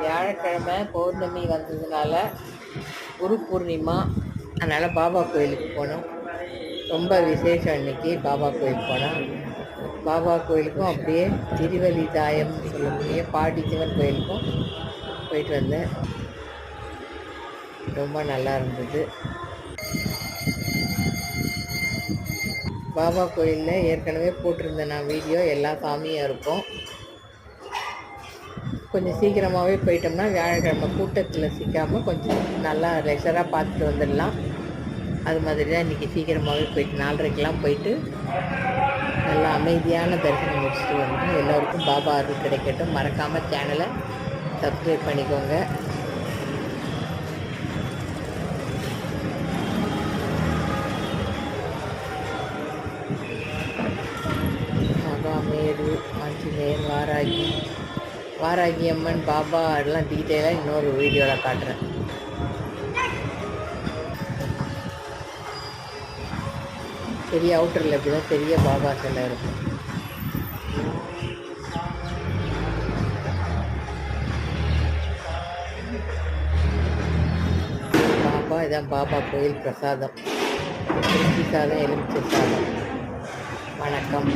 வியாழக்கிழமை பௌர்ணமி வந்ததுனால குரு பூர்ணிமா, அதனால் பாபா கோயிலுக்கு போனோம். ரொம்ப விசேஷம் இன்னைக்கு பாபா கோயிலுக்கு போனோம். பாபா கோயிலுக்கும் அப்படியே திருவலி தாயம்னு சொல்லக்கூடிய பாடி சிவன் கோயிலுக்கும் போயிட்டு வந்தேன். ரொம்ப நல்லா இருந்தது. பாபா கோயிலில் ஏற்கனவே போட்டிருந்தேன் நான் வீடியோ, எல்லா சாமியும் இருக்கும். கொஞ்சம் சீக்கிரமாகவே போயிட்டோம்னா வியாழக்கிழமை கூட்டத்தில் சிக்காமல் கொஞ்சம் நல்லா ரெஷராக பார்த்துட்டு வந்துடலாம். அது மாதிரி தான் இன்றைக்கி சீக்கிரமாகவே போயிட்டு 4:30க்கெலாம் போயிட்டு நல்லா அமைதியான தரிசனம் முடிச்சுட்டு வந்தோம். எல்லோருக்கும் பாபா அருள் கிடைக்கட்டும். மறக்காமல் சேனலை சப்ஸ்கிரைப் பண்ணிக்கோங்க. மகாமேரு, ஆஞ்சநேயர், வாராகி அம்மன், பாபா அதெல்லாம் டீட்டெயிலாக இன்னொரு வீடியோவில் காட்டுறேன். பெரிய அவுட்டரில் இப்படி தான் பெரிய பாபா சிலை இருக்கும். பாபா இதான் பாபா கோயில் பிரசாதம். திருச்சி சாதம், எலுமிச்சை சாதம். வணக்கம்.